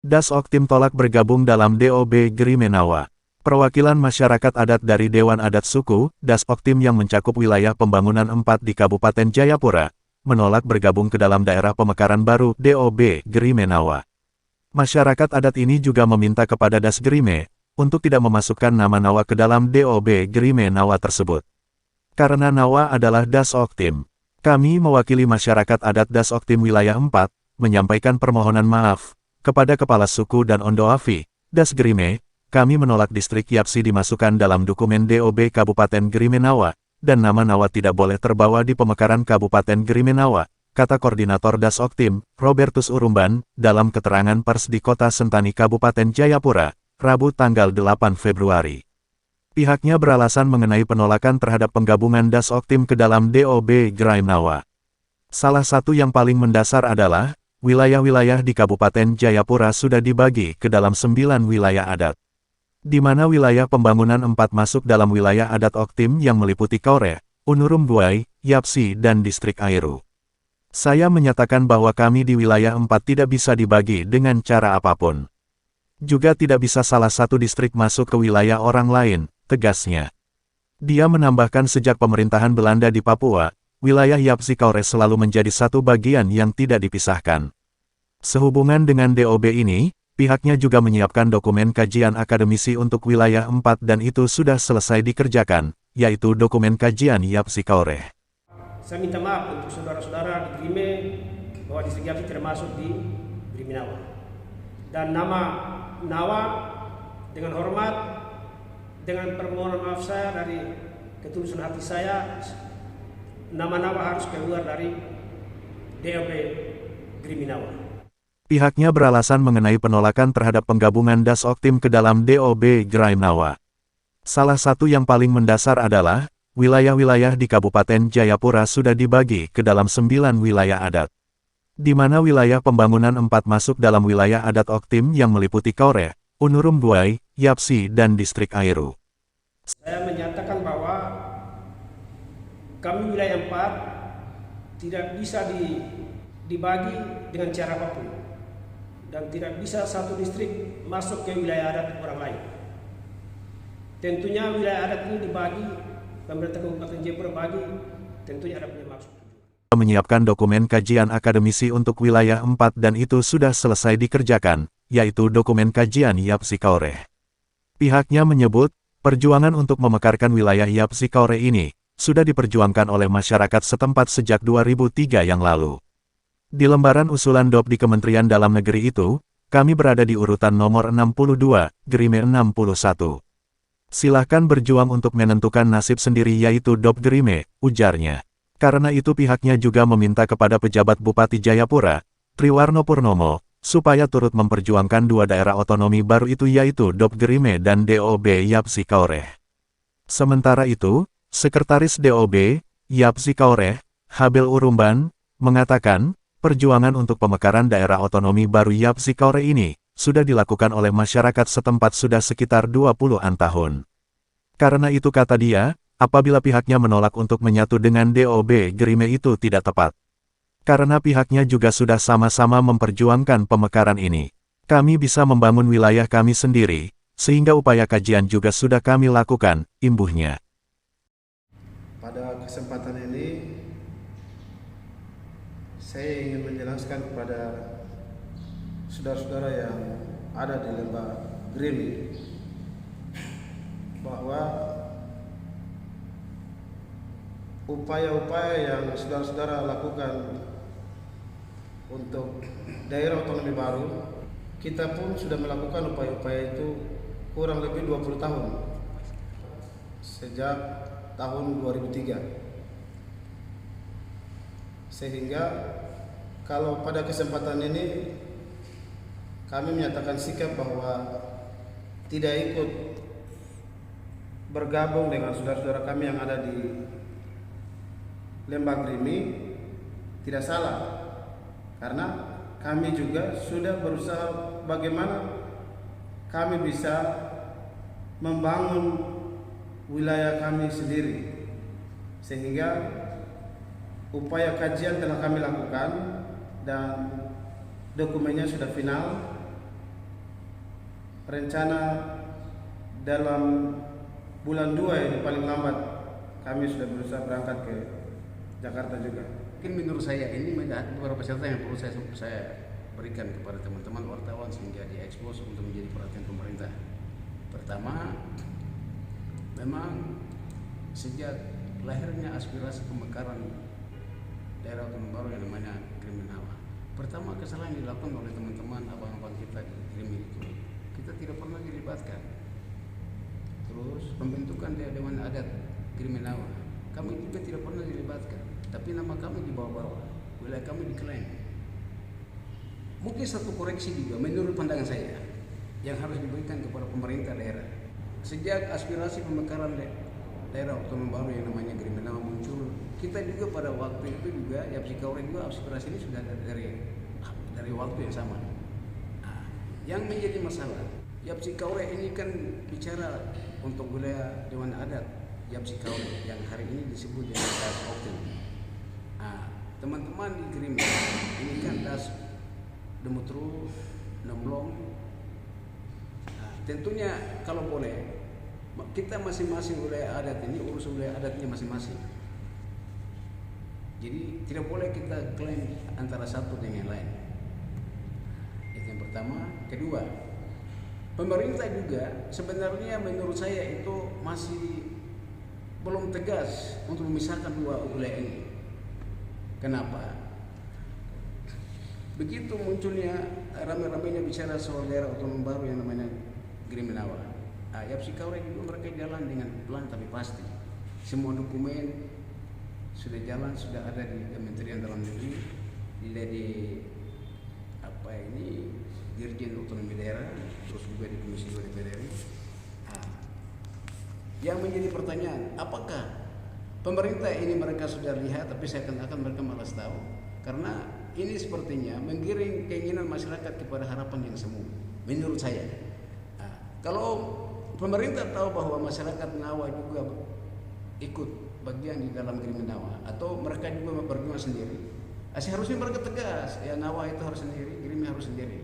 Das Oktim tolak bergabung dalam DOB Grimenawa. Perwakilan masyarakat adat dari Dewan Adat Suku, Das Oktim yang mencakup wilayah pembangunan 4 di Kabupaten Jayapura, menolak bergabung ke dalam daerah pemekaran baru DOB Grimenawa. Masyarakat adat ini juga meminta kepada Das Grime, untuk tidak memasukkan nama Nawa ke dalam DOB Grimenawa tersebut. Karena Nawa adalah Das Oktim. Kami mewakili masyarakat adat Das Oktim wilayah 4, menyampaikan permohonan maaf kepada Kepala Suku dan Ondoafi, Das Grime, kami menolak distrik Yapsi dimasukkan dalam dokumen DOB Kabupaten Grimenawa, dan nama Nawa tidak boleh terbawa di pemekaran Kabupaten Grimenawa, kata Koordinator Das Oktim, Robertus Urumban, dalam keterangan pers di Kota Sentani Kabupaten Jayapura, Rabu tanggal 8 Februari. Pihaknya beralasan mengenai penolakan terhadap penggabungan Das Oktim ke dalam DOB Grimenawa. Salah satu yang paling mendasar adalah, wilayah-wilayah di Kabupaten Jayapura sudah dibagi ke dalam 9 wilayah adat. Di mana wilayah pembangunan 4 masuk dalam wilayah adat Oktim yang meliputi Kaure, Unurum Buai, Yapsi dan Distrik Airu. Saya menyatakan bahwa kami di wilayah 4 tidak bisa dibagi dengan cara apapun. Juga tidak bisa salah satu distrik masuk ke wilayah orang lain, tegasnya. Dia menambahkan sejak pemerintahan Belanda di Papua, wilayah Yapsi Kaure selalu menjadi satu bagian yang tidak dipisahkan. Sehubungan dengan DOB ini, pihaknya juga menyiapkan dokumen kajian akademisi untuk wilayah 4 dan itu sudah selesai dikerjakan, yaitu dokumen kajian Yapsi Kaure. Saya minta maaf untuk saudara-saudara di Grime bahwa distrik Yapsi termasuk di Grimenawa. Dan nama Nawa dengan hormat, dengan permohonan maaf saya dari ketulusan hati saya, nama Nawa harus keluar dari DOB Grimenawa. Pihaknya beralasan mengenai penolakan terhadap penggabungan Das Oktim ke dalam DOB Grimenawa. Salah satu yang paling mendasar adalah, wilayah-wilayah di Kabupaten Jayapura sudah dibagi ke dalam 9 wilayah adat. Di mana wilayah pembangunan 4 masuk dalam wilayah adat Oktim yang meliputi Kaure, Unurum Buai, Yapsi dan Distrik Airu. Saya menyatakan bahwa kami wilayah 4 tidak bisa dibagi dengan cara apapun. Dan tidak bisa satu distrik masuk ke wilayah adat orang lain. Tentunya wilayah adat ini dibagi, pemerintah Kabupaten Jayapura bagi, tentunya ada punya maksud. Menyiapkan dokumen kajian akademisi untuk wilayah 4 dan itu sudah selesai dikerjakan, yaitu dokumen kajian Yapsi Kaure. Pihaknya menyebut, perjuangan untuk memekarkan wilayah Yapsi Kaure ini, sudah diperjuangkan oleh masyarakat setempat sejak 2003 yang lalu. Di lembaran usulan DOP di Kementerian Dalam Negeri itu, kami berada di urutan nomor 62, Grime 61. Silahkan berjuang untuk menentukan nasib sendiri yaitu DOP Grime, ujarnya. Karena itu pihaknya juga meminta kepada pejabat Bupati Jayapura, Triwarno Purnomo, supaya turut memperjuangkan 2 daerah otonomi baru itu yaitu DOP Grime dan DOB Yapsi Kaure. Sementara itu, Sekretaris DOB, Yapsi Kaure, Habel Urumban, mengatakan, perjuangan untuk pemekaran daerah otonomi baru Yapsi Kaure ini, sudah dilakukan oleh masyarakat setempat sudah sekitar 20-an tahun. Karena itu kata dia, apabila pihaknya menolak untuk menyatu dengan DOB Grime itu tidak tepat. Karena pihaknya juga sudah sama-sama memperjuangkan pemekaran ini. Kami bisa membangun wilayah kami sendiri, sehingga upaya kajian juga sudah kami lakukan, imbuhnya. Pada kesempatan ini, saya ingin menjelaskan kepada saudara-saudara yang ada di lembah Grime bahwa upaya-upaya yang saudara-saudara lakukan untuk daerah otonomi baru, kita pun sudah melakukan upaya-upaya itu kurang lebih 20 tahun sejak tahun 2003. Sehingga kalau pada kesempatan ini kami menyatakan sikap bahwa tidak ikut bergabung dengan saudara-saudara kami yang ada di Lembah Grime, tidak salah. Karena kami juga sudah berusaha bagaimana kami bisa membangun wilayah kami sendiri. Sehingga upaya kajian telah kami lakukan dan dokumennya sudah final rencana dalam bulan 2 ini paling lambat kami sudah berusaha berangkat ke Jakarta juga. Mungkin menurut saya ini beberapa catatan yang perlu saya berikan kepada teman-teman wartawan sehingga diekspos untuk menjadi perhatian pemerintah. Pertama, memang sejak lahirnya aspirasi pemekaran daerah otonom baru yang namanya Grimenawa, pertama kesalahan yang dilakukan oleh teman-teman abang-abang kita di Grimi itu, kita tidak pernah dilibatkan. Terus pembentukan Dewan Adat Grimenawa, kami juga tidak pernah dilibatkan, tapi nama kami di bawah-bawah, wilayah kami diklaim. Mungkin satu koreksi juga menurut pandangan saya yang harus diberikan kepada pemerintah daerah. Sejak aspirasi pemekaran daerah otonom baru yang namanya Grimenawa muncul, kita juga pada waktu itu juga Yapsi Kaure juga aspirasi ini sudah dari waktu yang sama. Nah, yang menjadi masalah, Yapsi Kaure ini kan bicara untuk wilayah Dewan Adat Yapsi Kaure yang hari ini disebut dengan Das Oktim. Nah, teman-teman di Grimi ini kan Das Demutru, Nemlong. Nah, tentunya kalau boleh kita masing-masing wilayah adat ini urus wilayah adatnya masing-masing. Jadi tidak boleh kita klaim antara satu dengan yang lain. Itu yang pertama. Kedua, pemerintah juga sebenarnya menurut saya itu masih belum tegas untuk memisahkan dua wilayah ini. Kenapa? Begitu munculnya rame-ramenya bicara soal daerah otonom baru yang namanya Grimenawa, Yapsi Kaure juga mereka jalan dengan pelan tapi pasti. Semua dokumen sudah jalan, sudah ada di Kementerian Dalam Negeri, di Dirjen Otonomi Daerah, terus juga di Komisi 2 DPR RI. Yang menjadi pertanyaan, apakah pemerintah ini mereka sudah lihat, tapi saya akan mereka malas tahu, karena ini sepertinya menggiring keinginan masyarakat kepada harapan yang semu. Menurut saya, kalau pemerintah tahu bahwa masyarakat Nawa juga ikut bagian di dalam Grimenawa atau mereka juga berjuang sendiri, seharusnya mereka tegas, ya Nawa itu harus sendiri, Grimi harus sendiri.